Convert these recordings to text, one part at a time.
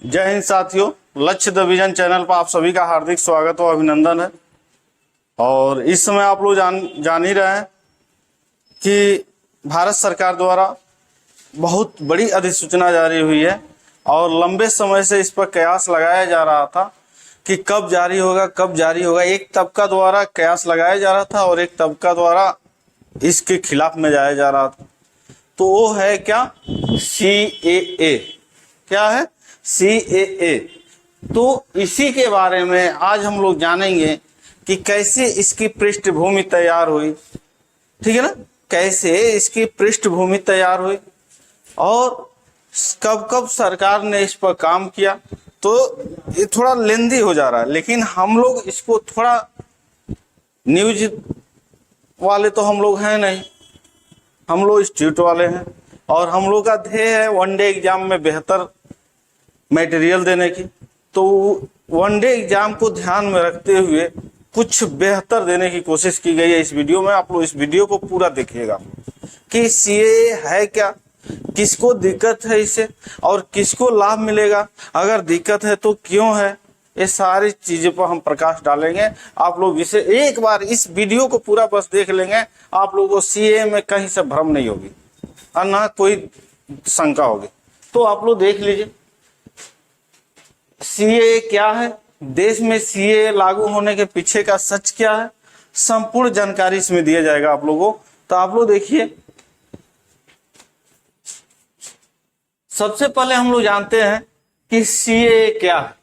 जय हिंद साथियों, लक्ष्य द विजन चैनल पर आप सभी का हार्दिक स्वागत और अभिनंदन है। और इस समय आप लोग जान ही रहे हैं कि भारत सरकार द्वारा बहुत बड़ी अधिसूचना जारी हुई है और लंबे समय से इस पर कयास लगाया जा रहा था कि कब जारी होगा। एक तबका द्वारा कयास लगाया जा रहा था और एक तबका द्वारा इसके खिलाफ में जाया जा रहा था। तो वो है क्या? CAA। क्या है? CAA। तो इसी के बारे में आज हम लोग जानेंगे कि कैसे इसकी पृष्ठभूमि तैयार हुई। ठीक है ना? कैसे इसकी पृष्ठभूमि तैयार हुई और कब कब सरकार ने इस पर काम किया। तो ये थोड़ा लेंदी हो जा रहा है, लेकिन हम लोग इसको थोड़ा न्यूज वाले तो हम लोग हैं नहीं, हम लोग इंस्टीट्यूट वाले हैं और हम लोग का ध्येय है वनडे एग्जाम में बेहतर मटेरियल देने की। तो वनडे एग्जाम को ध्यान में रखते हुए कुछ बेहतर देने की कोशिश की गई है इस वीडियो में। आप लोग इस वीडियो को पूरा देखिएगा कि CAA है क्या, किसको दिक्कत है इससे और किसको लाभ मिलेगा, अगर दिक्कत है तो क्यों है, ये सारी चीजों पर हम प्रकाश डालेंगे। आप लोग इसे एक बार इस वीडियो को पूरा बस देख लेंगे, आप लोगों को CAA में कहीं से भ्रम नहीं होगी और ना कोई शंका होगी। तो आप लोग देख लीजिए CAA क्या है, देश में CAA लागू होने के पीछे का सच क्या है, संपूर्ण जानकारी इसमें दिया जाएगा आप लोगों को। तो आप लोग देखिए, सबसे पहले हम लोग जानते हैं कि CAA क्या है।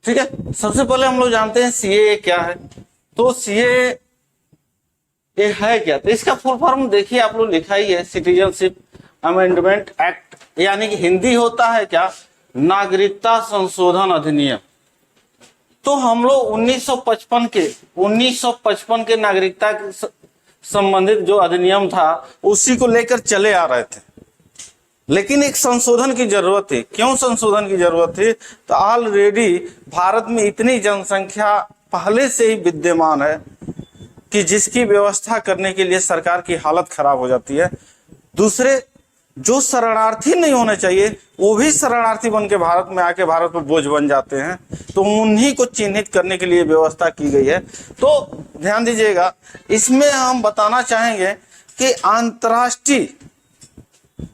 ठीक है, सबसे पहले हम लोग जानते हैं CAA क्या है। तो CAA है क्या? तो इसका फुल फॉर्म देखिए, आप लोग लिखा ही है, सिटीजनशिप अमेंडमेंट एक्ट, यानी कि हिंदी होता है क्या? नागरिकता संशोधन अधिनियम। तो हम लोग 1955 के नागरिकता संबंधित जो अधिनियम था उसी को लेकर चले आ रहे थे, लेकिन एक संशोधन की जरूरत थी। क्यों संशोधन की जरूरत थी? तो ऑलरेडी भारत में इतनी जनसंख्या पहले से ही विद्यमान है कि जिसकी व्यवस्था करने के लिए सरकार की हालत खराब हो जाती है। दूसरे जो शरणार्थी नहीं होने चाहिए वो भी शरणार्थी बन के भारत में आके भारत पर बोझ बन जाते हैं, तो उन्हीं को चिन्हित करने के लिए व्यवस्था की गई है। तो ध्यान दीजिएगा, इसमें हम बताना चाहेंगे कि अंतर्राष्ट्रीय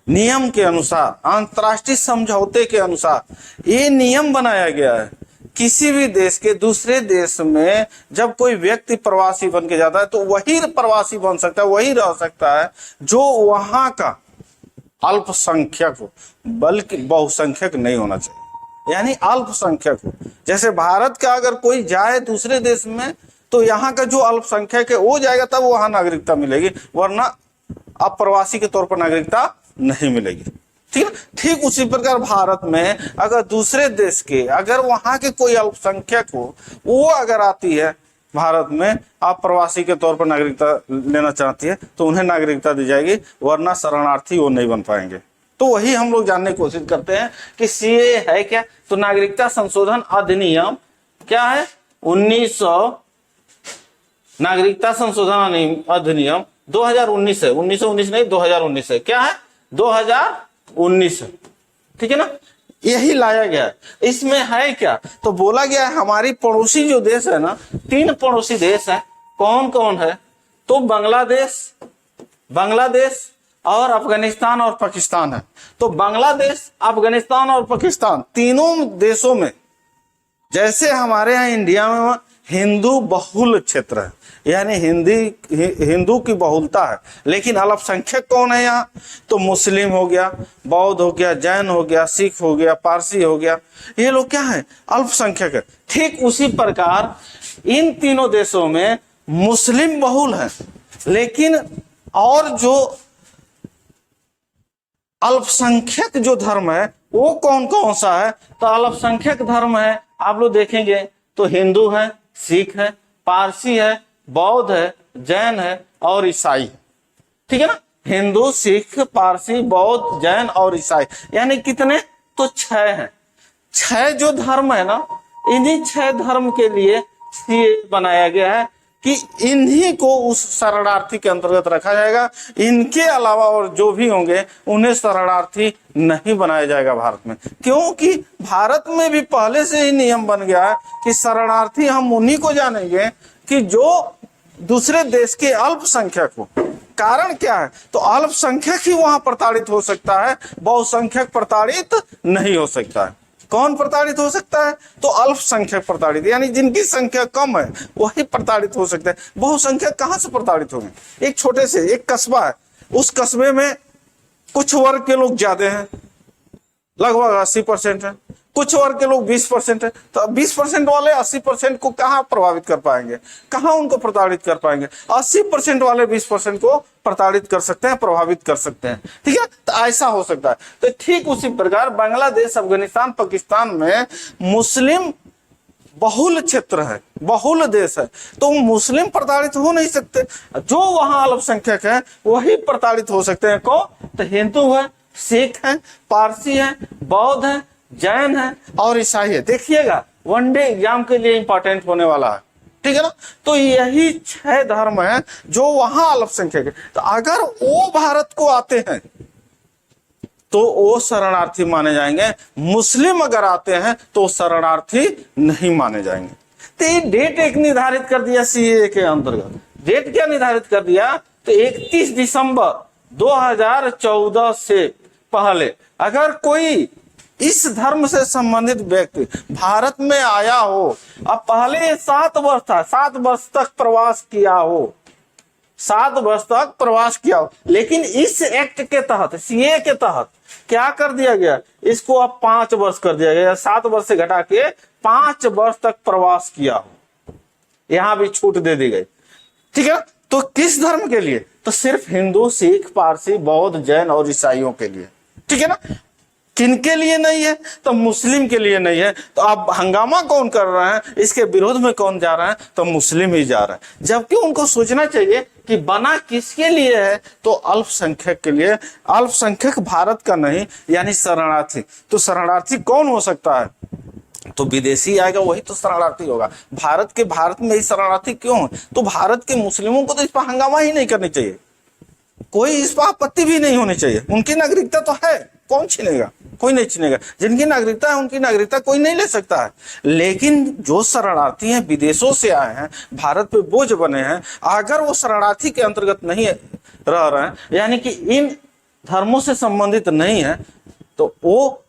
नियम के अनुसार, अंतर्राष्ट्रीय समझौते के अनुसार ये नियम बनाया गया है, किसी भी देश के दूसरे देश में जब कोई व्यक्ति प्रवासी बन के जाता है तो वही प्रवासी बन सकता है, वही रह सकता है जो वहां का अल्पसंख्यक हो, बल्कि बहुसंख्यक नहीं होना चाहिए, यानी अल्पसंख्यक हो। जैसे भारत का अगर कोई जाए दूसरे देश में तो यहाँ का जो अल्पसंख्यक है वो जाएगा, तब वहां नागरिकता मिलेगी, वरना अप्रवासी के तौर पर नागरिकता नहीं मिलेगी। ठीक है, ठीक उसी प्रकार भारत में अगर दूसरे देश के, अगर वहां के कोई अल्पसंख्यक हो, वो अगर आती है भारत में अप्रवासी के तौर पर नागरिकता लेना चाहती है तो उन्हें नागरिकता दी जाएगी, वरना शरणार्थी वो नहीं बन पाएंगे। तो वही हम लोग जानने की कोशिश करते हैं कि CAA है क्या। तो नागरिकता संशोधन अधिनियम क्या है? 1900 नागरिकता संशोधन अधिनियम 2019 है। 1919 नहीं, 2019 है। क्या है? 2019 है। ठीक है ना, यही लाया गया है। इसमें है क्या? तो बोला गया है हमारी पड़ोसी जो देश है ना, 3 पड़ोसी देश है। कौन कौन है? तो बांग्लादेश और अफगानिस्तान और पाकिस्तान है। तो बांग्लादेश, अफगानिस्तान और पाकिस्तान तीनों देशों में, जैसे हमारे यहाँ इंडिया में हिंदू बहुल क्षेत्र है, यानी हिंदू की बहुलता है, लेकिन अल्पसंख्यक कौन है यहाँ? तो मुस्लिम हो गया, बौद्ध हो गया, जैन हो गया, सिख हो गया, पारसी हो गया, ये लोग क्या है? अल्पसंख्यक है। ठीक उसी प्रकार इन तीनों देशों में मुस्लिम बहुल है, लेकिन और जो अल्पसंख्यक जो धर्म है वो कौन कौन सा है? तो अल्पसंख्यक धर्म है, आप लोग देखेंगे तो हिंदू है, सिख है, पारसी है, बौद्ध है, जैन है और ईसाई है। ठीक है ना, हिंदू, सिख, पारसी, बौद्ध, जैन और ईसाई, यानी कितने? तो 6 हैं। 6 जो धर्म है ना, इन्हीं 6 धर्म के लिए CAA बनाया गया है कि इन्हीं को उस शरणार्थी के अंतर्गत रखा जाएगा, इनके अलावा और जो भी होंगे उन्हें शरणार्थी नहीं बनाया जाएगा भारत में। क्योंकि भारत में भी पहले से ही नियम बन गया है कि शरणार्थी हम उन्हीं को जानेंगे कि जो दूसरे देश के अल्पसंख्यक हो। कारण क्या है? तो अल्पसंख्यक ही वहां प्रताड़ित हो सकता है, बहुसंख्यक प्रताड़ित नहीं हो सकता है। कौन प्रताड़ित हो सकता है? तो अल्पसंख्यक प्रताड़ित, यानी जिनकी संख्या कम है वही प्रताड़ित हो सकते हैं। बहुसंख्यक कहां से प्रताड़ित होंगे? एक छोटे से एक कस्बा है, उस कस्बे में कुछ वर्ग के लोग ज्यादा हैं, लगभग 80% है, कुछ वर्ग के लोग 20% है, तो 20% वाले 80% को कहां प्रभावित कर पाएंगे? कहां उनको प्रताड़ित कर पाएंगे? 80% वाले 20% को प्रताड़ित कर सकते हैं, प्रभावित कर सकते हैं। ठीक है, तो ऐसा हो सकता है। तो ठीक उसी प्रकार बांग्लादेश, अफगानिस्तान, पाकिस्तान में मुस्लिम बहुल क्षेत्र है, बहुल देश है, तो मुस्लिम प्रताड़ित हो नहीं सकते। जो वहां अल्पसंख्यक है वही प्रताड़ित हो सकते हैं। कौन? तो हिंदू है, सिख है, पारसी है, बौद्ध है, जैन है और ईसाई है। देखिएगा वनडे एग्जाम के लिए इंपॉर्टेंट होने वाला है। ठीक है ना? तो यही 6 धर्म है जो वहां अल्पसंख्यक है। तो अगर वो भारत को आते हैं तो वो शरणार्थी माने जाएंगे, मुस्लिम अगर आते हैं तो शरणार्थी नहीं माने जाएंगे। तो ये डेट एक निर्धारित कर दिया सीएए के अंतर्गत। डेट क्या निर्धारित कर दिया? तो 31 दिसंबर 2014 से पहले अगर कोई इस धर्म से संबंधित व्यक्ति भारत में आया हो, अब पहले 7 वर्ष था, 7 वर्ष तक प्रवास किया हो, 7 वर्ष तक प्रवास किया हो, लेकिन इस एक्ट के तहत, सीए के तहत क्या कर दिया गया? इसको अब 5 वर्ष कर दिया गया। 7 वर्ष से घटा के 5 वर्ष तक प्रवास किया हो, यहां भी छूट दे दी गई। ठीक है, तो किस धर्म के लिए? तो सिर्फ हिंदू, सिख, पारसी, बौद्ध, जैन और ईसाइयों के लिए। ठीक है ना? किनके लिए नहीं है? तो मुस्लिम के लिए नहीं है। तो अब हंगामा कौन कर रहा है, इसके विरोध में कौन जा रहा है? तो मुस्लिम ही जा रहा है। जबकि उनको सोचना चाहिए कि बना किसके लिए है? तो अल्पसंख्यक के लिए। अल्पसंख्यक भारत का नहीं, यानी शरणार्थी। तो शरणार्थी कौन हो सकता है? तो विदेशी आएगा वही तो शरणार्थी होगा। भारत में ही शरणार्थी क्यों है? तो भारत के मुस्लिमों को तो इस पर हंगामा ही नहीं करनी चाहिए, कोई इस पर आपत्ति भी नहीं होनी चाहिए। उनकी नागरिकता तो है, कौन छीनेगा? कोई नहीं छीनेगा। जिनकी नागरिकता है उनकी नागरिकता कोई नहीं ले सकता है। लेकिन जो शरणार्थी हैं, विदेशों से आए हैं, भारत पे बोझ बने हैं, अगर वो शरणार्थी के अंतर्गत नहीं रह रहे हैं, यानी कि इन धर्मों से संबंधित नहीं है, तो वो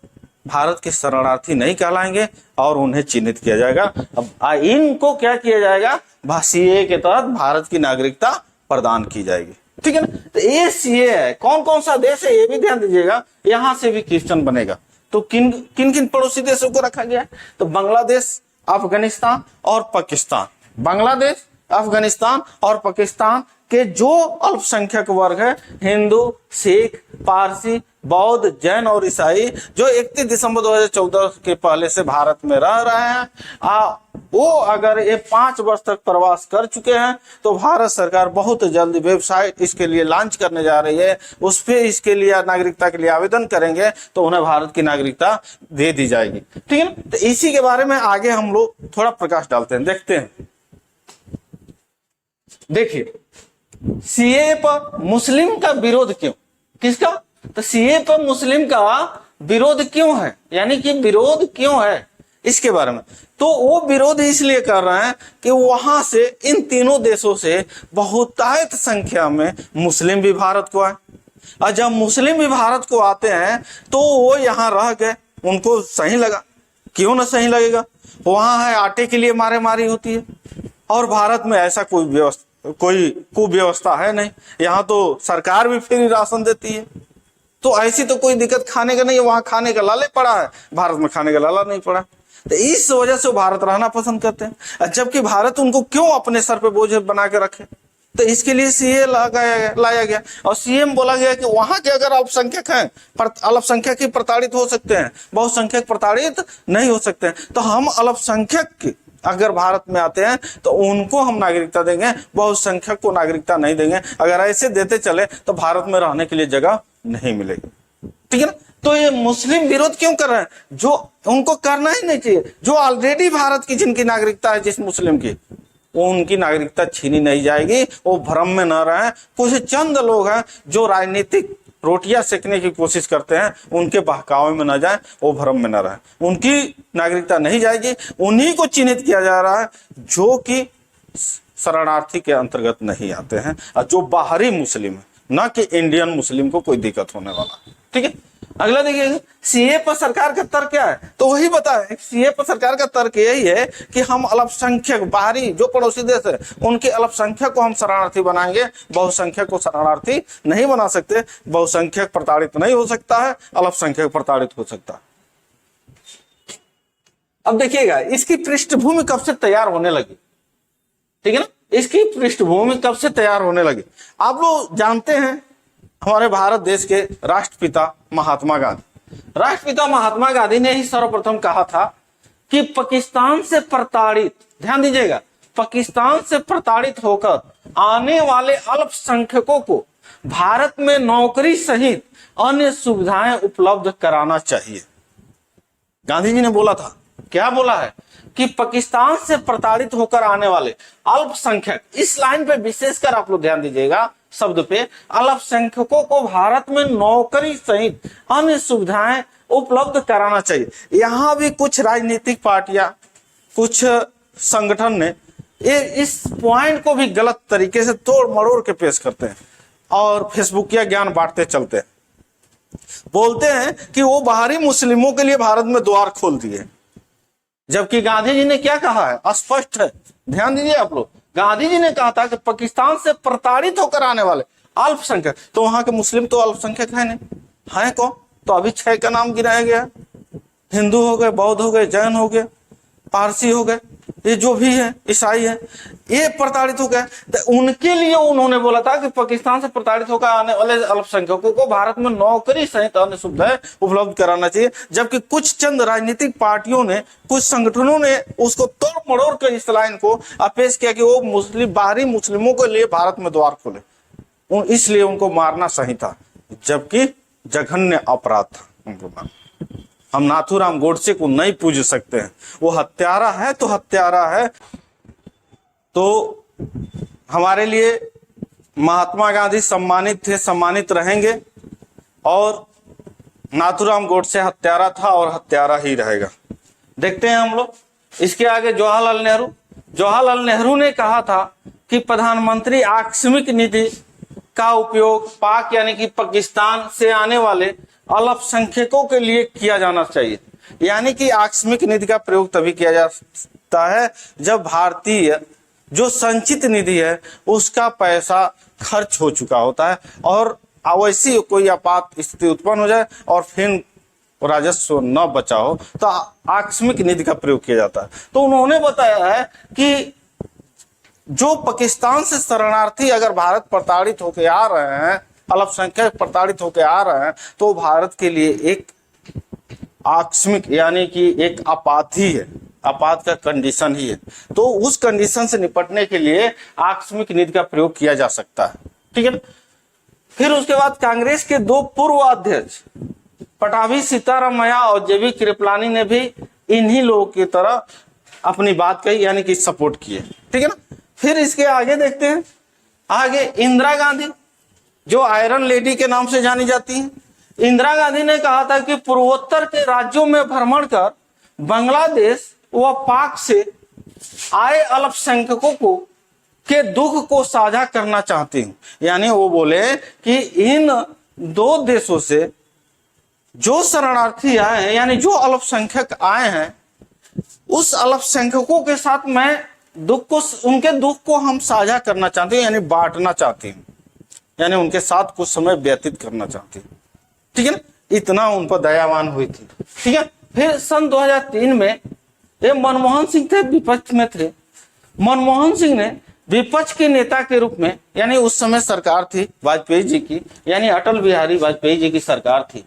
भारत के शरणार्थी नहीं कहलाएंगे और उन्हें चिन्हित किया जाएगा। अब इनको क्या किया जाएगा? सीएए के तहत भारत की नागरिकता प्रदान की जाएगी। ठीक है ना? तो ये सीए है। कौन कौन सा देश है ये भी ध्यान दीजिएगा, यहां से भी क्वेश्चन बनेगा। तो किन किन पड़ोसी देशों को रखा गया है? तो बांग्लादेश, अफगानिस्तान और पाकिस्तान। बांग्लादेश, अफगानिस्तान और पाकिस्तान के जो अल्पसंख्यक वर्ग है, हिंदू, सिख, पारसी, बौद्ध, जैन और ईसाई, जो 31 दिसंबर 2014 के पहले से भारत में रह रहे हैं, वो अगर ये 5 वर्ष तक प्रवास कर चुके हैं तो भारत सरकार बहुत जल्द वेबसाइट इसके लिए लॉन्च करने जा रही है। उस पर इसके लिए नागरिकता के लिए आवेदन करेंगे तो उन्हें भारत की नागरिकता दे दी जाएगी। ठीक है ना? तो इसी के बारे में आगे हम लोग थोड़ा प्रकाश डालते हैं, देखते हैं। देखिए, सीए पर मुस्लिम का विरोध क्यों? किसका? तो सीए पर मुस्लिम का विरोध क्यों है, यानी कि विरोध क्यों है इसके बारे में। तो वो विरोध इसलिए कर रहे हैं कि वहां से, इन तीनों देशों से बहुतायत संख्या में मुस्लिम भी भारत को आए, और जब मुस्लिम भी भारत को आते हैं तो वो यहाँ रह गए, उनको सही लगा। क्यों ना सही लगेगा? वहां है आटे के लिए मारे मारी होती है, और भारत में ऐसा कोई कुव्यवस्था है नहीं। यहाँ तो सरकार भी फ्री राशन देती है, तो ऐसी तो कोई दिक्कत खाने का नहीं है। वहां खाने का लाले पड़ा है, भारत में खाने का लाला नहीं पड़ा। तो इस वजह से वो भारत रहना पसंद करते हैं। जबकि भारत उनको क्यों अपने सर पे बोझ बना के रखे? तो इसके लिए सीए लाया गया, और सीएम बोला गया कि वहां के अगर अल्पसंख्यक हैं, अल्पसंख्यक ही प्रताड़ित हो सकते हैं, बहुसंख्यक प्रताड़ित नहीं हो सकते हैं। तो हम अल्पसंख्यक अगर भारत में आते हैं तो उनको हम नागरिकता देंगे, बहुसंख्यक को नागरिकता नहीं देंगे। अगर ऐसे देते चले तो भारत में रहने के लिए जगह नहीं मिलेगी। ठीक है ना? तो ये मुस्लिम विरोध क्यों कर रहे हैं? जो उनको करना ही नहीं चाहिए, जो ऑलरेडी भारत की जिनकी नागरिकता है, जिस मुस्लिम की, उनकी नागरिकता छीनी नहीं जाएगी, वो भ्रम में न रहें। कुछ चंद लोग हैं जो राजनीतिक रोटियां सेकने की कोशिश करते हैं, उनके बहकावे में न जाए, वो भ्रम में न रहे, उनकी नागरिकता नहीं जाएगी। उन्हीं को चिन्हित किया जा रहा है जो कि शरणार्थी के अंतर्गत नहीं आते हैं और जो बाहरी मुस्लिम है, ना कि इंडियन मुस्लिम को कोई दिक्कत होने वाला। ठीक है, अगला देखिए, सीए पर सरकार का तर्क क्या है? तो वही बताएं, सीए पर सरकार का तर्क यही है कि हम अल्पसंख्यक बाहरी जो पड़ोसी देश है उनके अल्पसंख्यक को हम शरणार्थी बनाएंगे, बहुसंख्यक को शरणार्थी नहीं बना सकते। बहुसंख्यक प्रताड़ित नहीं हो सकता है, अल्पसंख्यक प्रताड़ित हो सकता है। अब देखिएगा, इसकी पृष्ठभूमि कब से तैयार होने लगी, ठीक है ना, इसकी पृष्ठभूमि कब से तैयार होने लगी? आप लोग जानते हैं हमारे भारत देश के राष्ट्रपिता महात्मा गांधी ने ही सर्वप्रथम कहा था कि पाकिस्तान से प्रताड़ित, ध्यान दीजिएगा, पाकिस्तान से प्रताड़ित होकर आने वाले अल्पसंख्यकों को भारत में नौकरी सहित अन्य सुविधाएं उपलब्ध कराना चाहिए। गांधी जी ने बोला था, क्या बोला है कि पाकिस्तान से प्रताड़ित होकर आने वाले अल्पसंख्यक, इस लाइन पे विशेषकर आप लोग ध्यान दीजिएगा शब्द पे, अल्पसंख्यकों को भारत में नौकरी सहित अन्य सुविधाएं उपलब्ध कराना चाहिए। यहां भी कुछ राजनीतिक पार्टियां, कुछ संगठन ने इस पॉइंट को भी गलत तरीके से तोड़ मरोड़ के पेश करते हैं और फेसबुकिया ज्ञान बांटते चलते हैं। बोलते हैं कि वो बाहरी मुस्लिमों के लिए भारत में द्वार खोल दिए, जबकि गांधी जी ने क्या कहा है स्पष्ट है, ध्यान दीजिए आप लोग। गांधी जी ने कहा था कि पाकिस्तान से प्रताड़ित होकर आने वाले अल्पसंख्यक, तो वहां के मुस्लिम तो अल्पसंख्यक है नहीं, है कौन? तो अभी 6 का नाम गिनाया गया, हिंदू हो गए, बौद्ध हो गए, जैन हो गए, पारसी हो गए, ये जो भी है, ईसाई है, ये प्रताड़ित हो गए। तो उनके लिए उन्होंने बोला था कि पाकिस्तान से प्रताड़ित होकर आने वाले अल्पसंख्यकों को भारत में नौकरी सहित अन्य सुविधाएं उपलब्ध कराना चाहिए। जबकि कुछ चंद राजनीतिक पार्टियों ने, कुछ संगठनों ने उसको तोड़ मड़ोड़ कर इस लाइन को पेश किया कि वो मुस्लिम, बाहरी मुस्लिमों के लिए भारत में द्वार खोले, इसलिए उनको मारना सही था, जबकि जघन्य अपराध था उनको मारना। हम नाथूराम गोडसे को नहीं पूज सकते हैं, वो हत्यारा है तो हत्यारा है। तो हमारे लिए महात्मा गांधी सम्मानित थे, सम्मानित रहेंगे, और नाथूराम गोडसे हत्यारा था और हत्यारा ही रहेगा। देखते हैं हम लोग इसके आगे। जवाहरलाल नेहरू ने कहा था कि प्रधानमंत्री आकस्मिक निधि का उपयोग पाक यानी कि पाकिस्तान से आने वाले अल्पसंख्यकों के लिए किया जाना चाहिए। यानी कि आकस्मिक निधि का प्रयोग तभी किया जाता है जब भारतीय जो संचित निधि है उसका पैसा खर्च हो चुका होता है और वैसी कोई आपात स्थिति उत्पन्न हो जाए और फिर राजस्व न बचा हो, तो आकस्मिक निधि का प्रयोग किया जाता है। तो उन्होंने बताया है कि जो पाकिस्तान से शरणार्थी अगर भारत प्रताड़ित होकर आ रहे हैं, अल्पसंख्यक प्रताड़ित होकर आ रहे हैं, तो भारत के लिए एक आकस्मिक यानी कि एक आपात ही है, आपात का कंडीशन ही है। तो उस कंडीशन से निपटने के लिए आकस्मिक निधि का प्रयोग किया जा सकता है, ठीक है ना। फिर उसके बाद कांग्रेस के 2 पूर्व अध्यक्ष पटाभी सीतारामैया और जेबी कृपलानी ने भी इन्हीं लोगों की तरह अपनी बात कही, यानी कि सपोर्ट किए, ठीक है ना। फिर इसके आगे देखते हैं, आगे इंदिरा गांधी जो आयरन लेडी के नाम से जानी जाती हैं। इंदिरा गांधी ने कहा था कि पूर्वोत्तर के राज्यों में भ्रमण कर बांग्लादेश व पाक से आए अल्पसंख्यकों को के दुख को साझा करना चाहती हूं। यानी वो बोले कि इन 2 देशों से जो शरणार्थी आए हैं, यानी जो अल्पसंख्यक आए हैं, उस अल्पसंख्यकों के साथ मैं दुख को, उनके दुख को हम साझा करना चाहते हैं, यानी बांटना चाहती हूँ, यानी उनके साथ कुछ समय व्यतीत करना चाहती हूँ, ठीक है ना। इतना उन पर दयावान हुई थी, ठीक है। फिर सन 2003 में ये मनमोहन सिंह थे, विपक्ष में थे। मनमोहन सिंह ने विपक्ष के नेता के रूप में, यानी उस समय सरकार थी वाजपेयी जी की, यानी अटल बिहारी वाजपेयी जी की सरकार थी,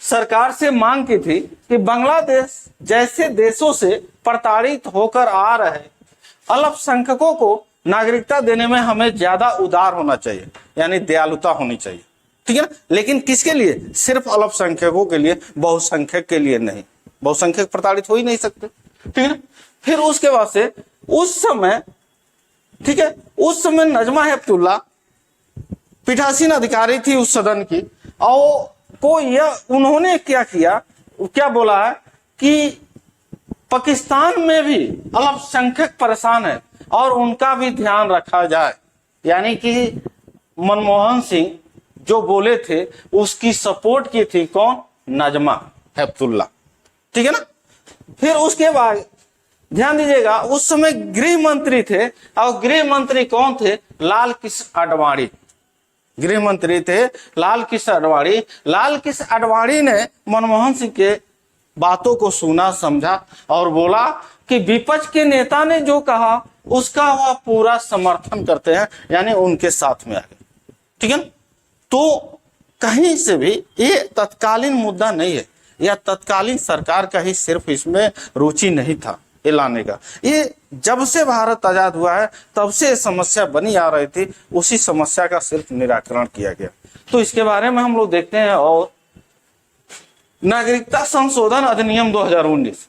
सरकार से मांग की थी कि बांग्लादेश जैसे देशों से प्रताड़ित होकर आ रहे अल्पसंख्यकों को नागरिकता देने में हमें ज्यादा उदार होना चाहिए, यानी दयालुता होनी चाहिए, ठीक है ना। लेकिन किसके लिए? सिर्फ अल्पसंख्यकों के लिए, बहुसंख्यक के लिए नहीं। बहुसंख्यक प्रताड़ित हो ही नहीं सकते, ठीक है ना। फिर उसके बाद से उस समय ठीक है। उस समय नजमा हेपतुल्ला पीठासीन अधिकारी थी उस सदन की, और को यह उन्होंने क्या किया, क्या बोला है कि पाकिस्तान में भी अल्पसंख्यक परेशान है और उनका भी ध्यान रखा जाए। यानी कि मनमोहन सिंह जो बोले थे उसकी सपोर्ट की थी कौन, नजमा हेपतुल्ला, ठीक है ना। फिर उसके बाद ध्यान दीजिएगा, उस समय गृह मंत्री थे, और गृह मंत्री कौन थे, लाल कृष्ण आडवाणी गृह मंत्री थे, लाल कृष्ण आडवाणी। लाल कृष्ण आडवाणी ने मनमोहन सिंह के बातों को सुना, समझा और बोला कि विपक्ष के नेता ने जो कहा उसका वह पूरा समर्थन करते हैं, यानी उनके साथ में आ गए, ठीक है ना। तो कहीं से भी ये तत्कालीन मुद्दा नहीं है, या तत्कालीन सरकार का ही सिर्फ इसमें रुचि नहीं था ये लाने का। ये जब से भारत आजाद हुआ है तब से समस्या बनी आ रही थी, उसी समस्या का सिर्फ निराकरण किया गया। तो इसके बारे में हम लोग देखते हैं। और नागरिकता संशोधन अधिनियम 2019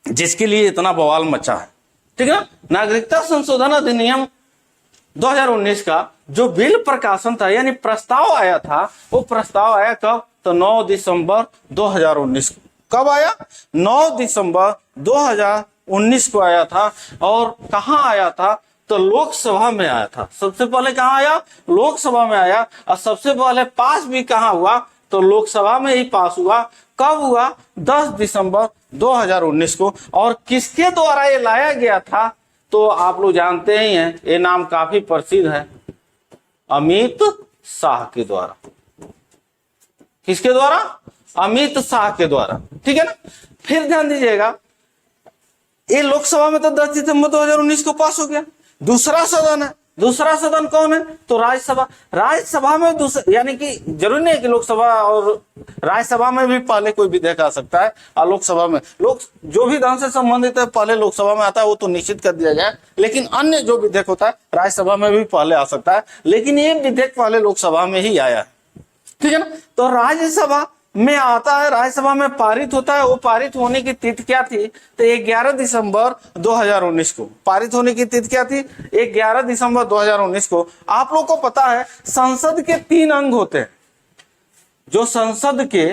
जिसके लिए इतना बवाल मचा है, ठीक है ना। नागरिकता संशोधन अधिनियम 2019 का जो बिल प्रकाशन था, यानी प्रस्ताव आया था, वो प्रस्ताव आया कब, तो 9 दिसंबर 2019 को। कब आया, 9 दिसंबर 2019 को आया था। और कहां आया था, तो लोकसभा में आया था। सबसे पहले कहां आया, लोकसभा में आया। और सबसे पहले पास भी कहां हुआ, तो लोकसभा में ही पास हुआ। कब हुआ, 10 दिसंबर 2019 को। और किसके द्वारा ये लाया गया था, तो आप लोग जानते ही हैं, ये नाम काफी प्रसिद्ध है, अमित शाह के द्वारा। किसके द्वारा, अमित शाह के द्वारा, ठीक है ना। फिर ध्यान दीजिएगा, ये लोकसभा में तो 10 दिसंबर 2019 को पास हो गया। दूसरा सदन है, दूसरा सदन कौन है, तो राज्यसभा। राज्यसभा में दूसरा, यानी कि जरूरी नहीं है कि लोकसभा और राज्यसभा में भी पहले कोई विधेयक आ सकता है, और लोकसभा में लोक जो भी धन से संबंधित है पहले लोकसभा में आता है, वो तो निश्चित कर दिया गया है। लेकिन अन्य जो विधेयक होता है राज्यसभा में भी पहले आ सकता है, लेकिन ये विधेयक पहले लोकसभा में ही आया है, ठीक है ना। तो राज्यसभा में आता है, राज्यसभा में पारित होता है। वो पारित होने की तिथि क्या थी, तो 11 दिसंबर 2019 को। पारित होने की तिथि क्या थी, 11 दिसंबर 2019 को। आप लोग को पता है संसद के 3 अंग होते हैं। जो संसद के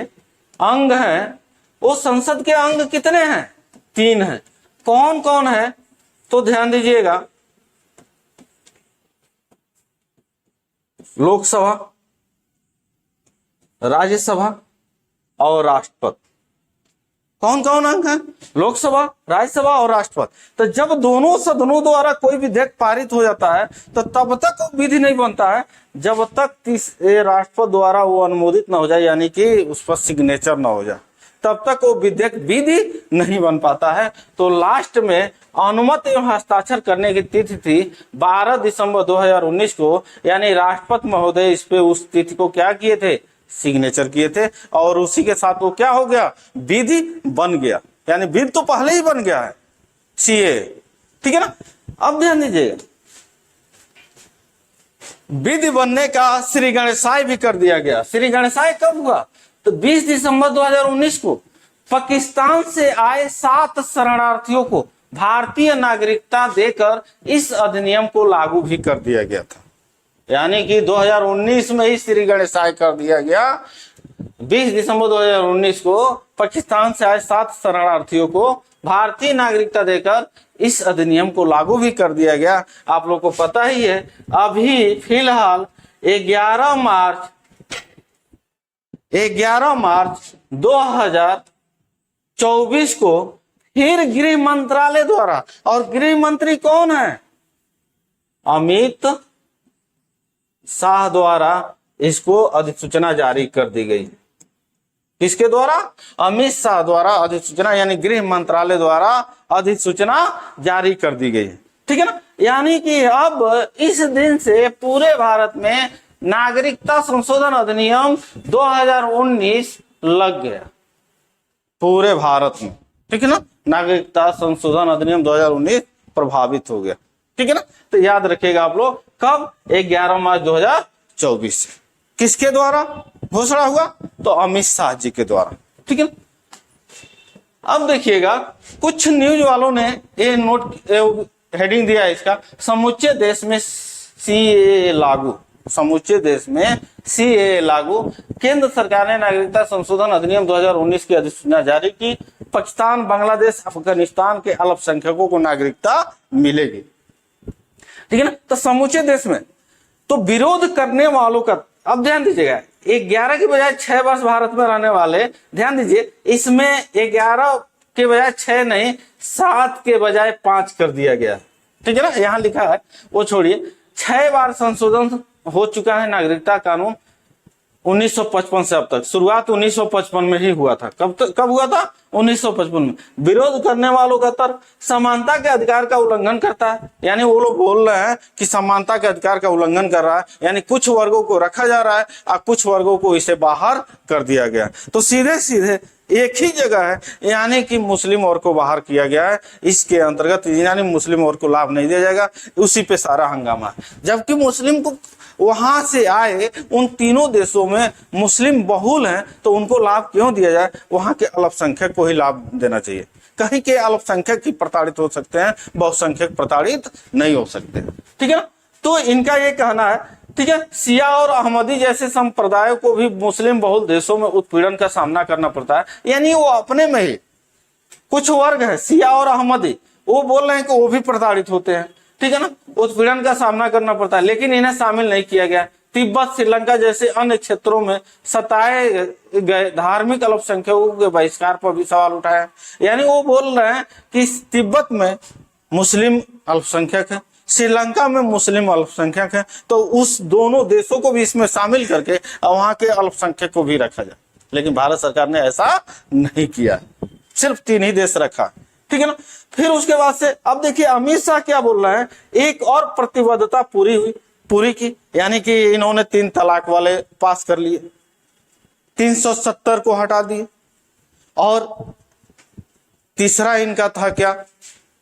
अंग हैं, वो संसद के अंग कितने हैं, 3 हैं। कौन कौन है, तो ध्यान दीजिएगा, लोकसभा, राज्यसभा और राष्ट्रपति। कौन कौन अंग है, लोकसभा, राज्यसभा और राष्ट्रपति। तो जब दोनों सदनों द्वारा कोई विधेयक पारित हो जाता है तो तब तक वो विधि नहीं बनता है जब तक राष्ट्रपति द्वारा वो अनुमोदित ना हो जाए, यानी कि उस पर सिग्नेचर ना हो जाए, तब तक वो विधेयक विधि नहीं बन पाता है। तो लास्ट में अनुमति एवं हस्ताक्षर करने की तिथि थी 12 दिसंबर 2019 को, यानी राष्ट्रपति महोदय इस पे उस तिथि को क्या किए थे, सिग्नेचर किए थे। और उसी के साथ वो क्या हो गया, विधि बन गया, यानी विधि तो पहले ही बन गया है, सीए, ठीक है ना। अब ध्यान दीजिएगा, विधि बनने का श्री गणेशाय भी कर दिया गया। श्री गणेशाय कब हुआ, तो 20 दिसंबर 2019 को पाकिस्तान से आए 7 शरणार्थियों को भारतीय नागरिकता देकर इस अधिनियम को लागू भी कर दिया गया था। यानी कि 2019 में ही श्री गणेशाय कर दिया गया। 20 दिसंबर 2019 को पाकिस्तान से आए 7 शरणार्थियों को भारतीय नागरिकता देकर इस अधिनियम को लागू भी कर दिया गया। आप लोग को पता ही है, अभी फिलहाल 11 मार्च 2024 को फिर गृह मंत्रालय द्वारा, और गृह मंत्री कौन है, अमित शाह द्वारा इसको अधिसूचना जारी कर दी गई। किसके द्वारा, अमित शाह द्वारा अधिसूचना, यानी गृह मंत्रालय द्वारा अधिसूचना जारी कर दी गई, ठीक है ना। यानी कि अब इस दिन से पूरे भारत में नागरिकता संशोधन अधिनियम 2019 लग गया, पूरे भारत में, ठीक है ना। नागरिकता संशोधन अधिनियम 2019 प्रभावित हो गया, ठीक है ना। तो याद रखिएगा आप लोग, कब, 11 मार्च 2024 से। किसके द्वारा घोषणा हुआ, तो अमित शाह जी के द्वारा, ठीक है ना। अब देखिएगा, कुछ न्यूज वालों ने ये हेडिंग दिया है इसका, समूचे देश में सीएए लागू, समूचे देश में सीएए लागू। केंद्र सरकार ने नागरिकता संशोधन अधिनियम 2019 की अधिसूचना जारी की। पाकिस्तान, बांग्लादेश, अफगानिस्तान के अल्पसंख्यकों को नागरिकता मिलेगी। ठीक है ना। तो समूचे देश में तो विरोध करने वालों का, अब ध्यान दीजिएगा, 11 के बजाय 6 वर्ष भारत में रहने वाले, ध्यान दीजिए, इसमें 11 के बजाय 6 नहीं, 7 के बजाय 5 कर दिया गया। ठीक है ना, यहां लिखा है, वो छोड़िए, 6 बार संशोधन हो चुका है नागरिकता कानून 1955 से अब तक। शुरुआत 1955 में ही हुआ था। कब हुआ था? 1955 में। विरोध करने वालों का तर्क समानता के अधिकार का उल्लंघन करता है, यानी वो लोग बोल रहे हैं कि समानता के अधिकार का उल्लंघन कर रहा है, यानी कुछ वर्गों को रखा जा रहा है और कुछ वर्गों को इसे बाहर कर दिया गया। तो सीधे सीधे एक ही जगह है, यानी कि मुस्लिम वर्ग को बाहर किया गया है इसके अंतर्गत, यानी मुस्लिम वर्ग को लाभ नहीं दिया जाएगा, उसी पे सारा हंगामा है। जबकि मुस्लिम को वहां से आए, उन तीनों देशों में मुस्लिम बहुल हैं, तो उनको लाभ क्यों दिया जाए? वहां के अल्पसंख्यक को ही लाभ देना चाहिए। कहीं के अल्पसंख्यक ही प्रताड़ित हो सकते हैं, बहुसंख्यक प्रताड़ित नहीं हो सकते। ठीक है ना। तो इनका ये कहना है, ठीक है, शिया और अहमदी जैसे संप्रदायों को भी मुस्लिम बहुल देशों में उत्पीड़न का सामना करना पड़ता है, यानी वो अपने में ही कुछ वर्ग है, शिया और अहमदी, वो बोल रहे हैं कि वो भी प्रताड़ित होते हैं। ठीक है ना, उत्पीड़न का सामना करना पड़ता है, लेकिन इन्हें शामिल नहीं किया गया। तिब्बत, श्रीलंका जैसे अन्य क्षेत्रों में सताए गए धार्मिक अल्पसंख्यकों के बहिष्कार पर भी सवाल उठाया। यानी वो बोल रहे हैं कि तिब्बत में मुस्लिम अल्पसंख्यक है, श्रीलंका में मुस्लिम अल्पसंख्यक है, तो उस दोनों देशों को भी इसमें शामिल करके वहां के अल्पसंख्यक को भी रखा जाए। लेकिन भारत सरकार ने ऐसा नहीं किया, सिर्फ 3 ही देश रखा। ठीक है ना। फिर उसके बाद से अब देखिए अमित शाह क्या बोल रहे हैं, एक और प्रतिबद्धता पूरी की, यानी कि इन्होंने 3 तलाक वाले पास कर लिए, 370 को हटा दिए, और तीसरा इनका था क्या,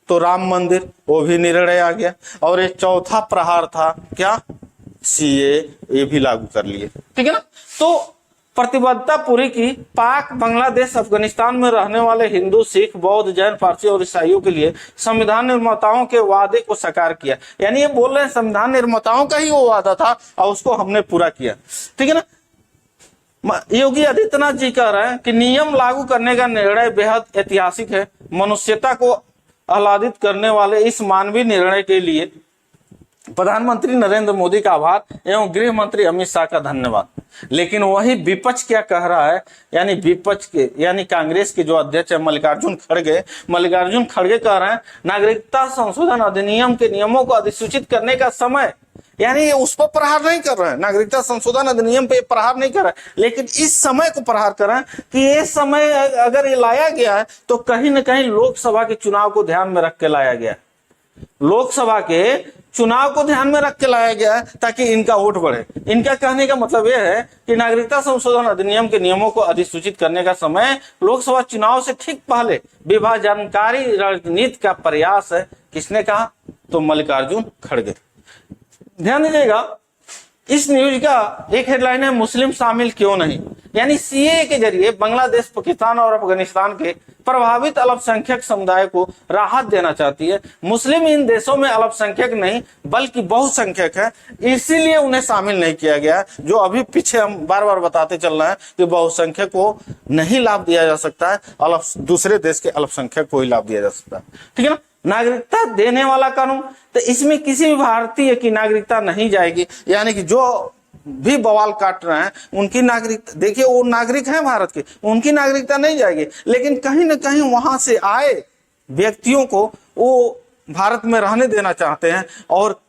तो राम मंदिर, वो भी निर्णय आ गया, और एक चौथा प्रहार था क्या, सीए, ये भी लागू कर लिए। ठीक है ना। तो प्रतिबद्धता पूरी की। पाक, बांग्लादेश, अफगानिस्तान में रहने वाले हिंदू, सिख, बौद्ध, जैन, पारसी और ईसाइयों के लिए संविधान निर्माताओं के वादे को साकार किया। यानी ये बोल रहे हैं संविधान निर्माताओं का ही वो वादा था और उसको हमने पूरा किया। ठीक है ना। योगी आदित्यनाथ जी कह रहे हैं कि नियम लागू करने का निर्णय बेहद ऐतिहासिक है। मनुष्यता को आह्लादित करने वाले इस मानवीय निर्णय के लिए प्रधानमंत्री नरेंद्र मोदी का आभार एवं गृह मंत्री अमित शाह का धन्यवाद। लेकिन वही विपक्ष क्या कह रहा है, यानी विपक्ष के, यानी कांग्रेस के जो अध्यक्ष है मल्लिकार्जुन खड़गे कह रहे हैं नागरिकता संशोधन अधिनियम के नियमों को अधिसूचित करने का समय, यानी उस पर प्रहार नहीं कर रहे हैं, नागरिकता संशोधन अधिनियम पे प्रहार नहीं कर रहे हैं, लेकिन इस समय को प्रहार कर रहे हैं कि ये समय अगर ये लाया गया है तो कहीं ना कहीं लोकसभा के चुनाव को ध्यान में रख के लाया गया है, लोकसभा के चुनाव को ध्यान में रख के लाया गया है ताकि इनका वोट बढ़े। इनका कहने का मतलब यह है कि नागरिकता संशोधन अधिनियम के नियमों को अधिसूचित करने का समय लोकसभा चुनाव से ठीक पहले विभाजनकारी रणनीति का प्रयास है। किसने कहा? तो मल्लिकार्जुन खड़गे। ध्यान दीजिएगा, इस न्यूज का एक हेडलाइन है मुस्लिम शामिल क्यों नहीं, यानी सीएए के जरिए बांग्लादेश, पाकिस्तान और अफगानिस्तान के प्रभावित अल्पसंख्यक समुदाय को राहत देना चाहती है। मुस्लिम इन देशों में अल्पसंख्यक नहीं बल्कि बहुसंख्यक है, इसीलिए उन्हें शामिल नहीं किया गया। जो अभी पीछे हम बार बार बताते चल रहे हैं कि बहुसंख्यक को नहीं लाभ दिया जा सकता है, दूसरे देश के अल्पसंख्यक को ही लाभ दिया जा सकता है। ठीक है ना। नागरिकता देने वाला कानून, तो इसमें किसी भी भारतीय की नागरिकता नहीं जाएगी, यानी कि जो भी बवाल काट रहे हैं उनकी नागरिकता, देखिए वो नागरिक हैं भारत के, उनकी नागरिकता नहीं जाएगी, लेकिन कहीं ना कहीं वहां से आए व्यक्तियों को वो भारत में रहने देना चाहते हैं और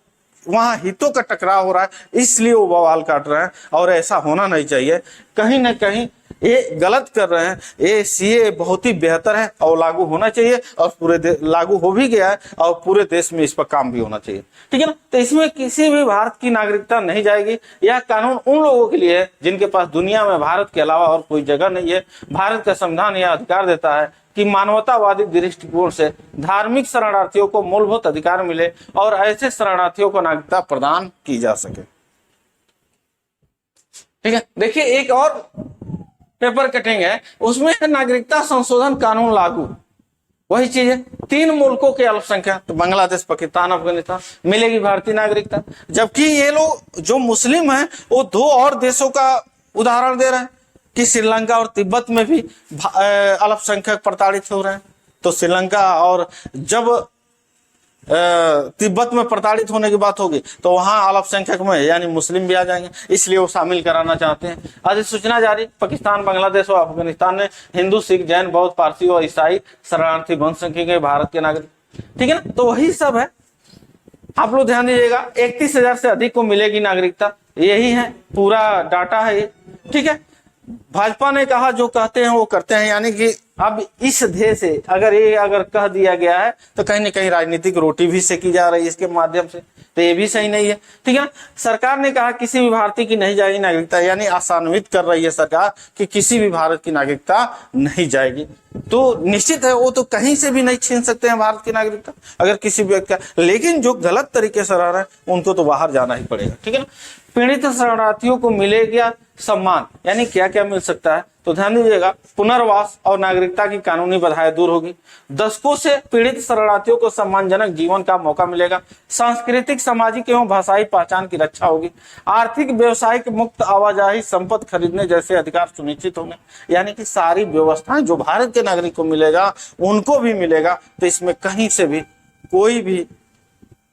वहां हितों का टकराव हो रहा है, इसलिए वो बवाल काट रहे हैं, और ऐसा होना नहीं चाहिए। कहीं ना कहीं ये गलत कर रहे हैं। ये सीए बहुत ही बेहतर है और लागू होना चाहिए, और पूरे लागू हो भी गया है और पूरे देश में इस पर काम भी होना चाहिए। ठीक है ना। तो इसमें किसी भी भारत की नागरिकता नहीं जाएगी। यह कानून उन लोगों के लिए है जिनके पास दुनिया में भारत के अलावा और कोई जगह नहीं है। भारत का संविधान यह अधिकार देता है कि मानवतावादी दृष्टिकोण से धार्मिक शरणार्थियों को मूलभूत अधिकार मिले और ऐसे शरणार्थियों को नागरिकता प्रदान की जा सके। ठीक है। देखिए एक और पेपर कटिंग है, उसमें नागरिकता संशोधन कानून लागू, वही चीज है, 3 मुल्कों के अल्पसंख्यक, तो बांग्लादेश, पाकिस्तान, अफगानिस्तान, मिलेगी भारतीय नागरिकता। जबकि ये लोग जो मुस्लिम हैं वो 2 और देशों का उदाहरण दे रहे हैं कि श्रीलंका और तिब्बत में भी अल्पसंख्यक प्रताड़ित हो रहे हैं। तो श्रीलंका और जब तिब्बत में प्रताड़ित होने की बात होगी तो वहां अल्पसंख्यक में यानी मुस्लिम भी आ जाएंगे, इसलिए वो शामिल कराना चाहते हैं। अधिसूचना जारी, पाकिस्तान, बांग्लादेश और अफगानिस्तान ने हिंदू, सिख, जैन, बौद्ध, पारसी और ईसाई शरणार्थी बन सकेंगे भारत के नागरिक। ठीक है ना, तो वही सब है, आप लोग ध्यान दीजिएगा। 31,000 से अधिक को मिलेगी नागरिकता, यही है पूरा डाटा है ये। ठीक है, भाजपा ने कहा जो कहते हैं वो करते हैं, यानी कि अब इस ध्येय से अगर कह दिया गया है तो कहीं ना कहीं राजनीतिक रोटी भी सेकी जा रही है इसके माध्यम से, तो ये भी सही नहीं है। ठीक है, सरकार ने कहा किसी भी भारतीय की नहीं जाएगी नागरिकता, यानी आसान्वित कर रही है सरकार कि किसी भी भारत की नागरिकता नहीं जाएगी। तो निश्चित है वो तो कहीं से भी नहीं छीन सकते हैं भारत की नागरिकता अगर किसी भी व्यक्ति का, लेकिन जो गलत तरीके से रह रहे हैं उनको तो बाहर जाना ही पड़ेगा। ठीक है ना, पीड़ित शरणार्थियों को मिलेगा सम्मान, यानी क्या क्या मिल सकता है, तो ध्यान दीजिएगा। पुनर्वास और नागरिकता की कानूनी बाधाएं दूर होगी, दशकों से पीड़ित शरणार्थियों को सम्मानजनक जीवन का मौका मिलेगा, सांस्कृतिक, सामाजिक एवं भाषाई पहचान की रक्षा होगी, आर्थिक व्यवसायिक मुक्त आवाजाही, संपत्ति खरीदने जैसे अधिकार सुनिश्चित होंगे, यानी कि सारी व्यवस्थाएं जो भारत के नागरिक को मिलेगा उनको भी मिलेगा। तो इसमें कहीं से भी कोई भी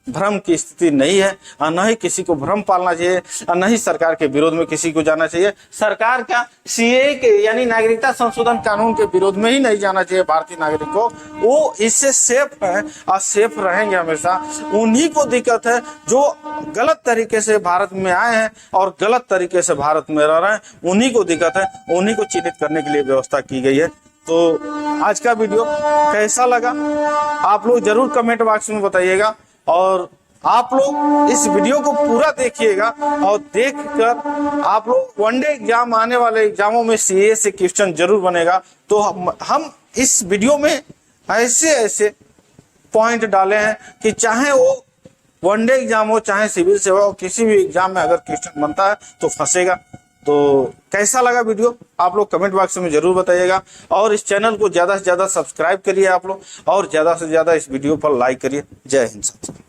भ्रम की स्थिति नहीं है, और न ही किसी को भ्रम पालना चाहिए, और न ही सरकार के विरोध में किसी को जाना चाहिए। सरकार का सीए के यानी नागरिकता संशोधन कानून के विरोध में ही नहीं जाना चाहिए भारतीय नागरिक को, वो इससे सेफ है और सेफ रहेंगे हमेशा। उन्हीं को दिक्कत है जो गलत तरीके से भारत में आए हैं और गलत तरीके से भारत में रह रहे हैं, उन्हीं को दिक्कत है, उन्हीं को चिन्हित करने के लिए व्यवस्था की गई है। तो आज का वीडियो कैसा लगा आप लोग जरूर कमेंट बॉक्स में बताइएगा, और आप लोग इस वीडियो को पूरा देखिएगा, और देखकर आप लोग वनडे एग्जाम, आने वाले एग्जामों में सीए से क्वेश्चन जरूर बनेगा। तो हम इस वीडियो में ऐसे पॉइंट डाले हैं कि चाहे वो वनडे एग्जाम हो, चाहे सिविल सेवा हो, किसी भी एग्जाम में अगर क्वेश्चन बनता है तो फंसेगा। तो कैसा लगा वीडियो आप लोग कमेंट बॉक्स में जरूर बताइएगा, और इस चैनल को ज्यादा से ज्यादा सब्सक्राइब करिए आप लोग, और ज्यादा से ज्यादा इस वीडियो पर लाइक करिए। जय हिंद।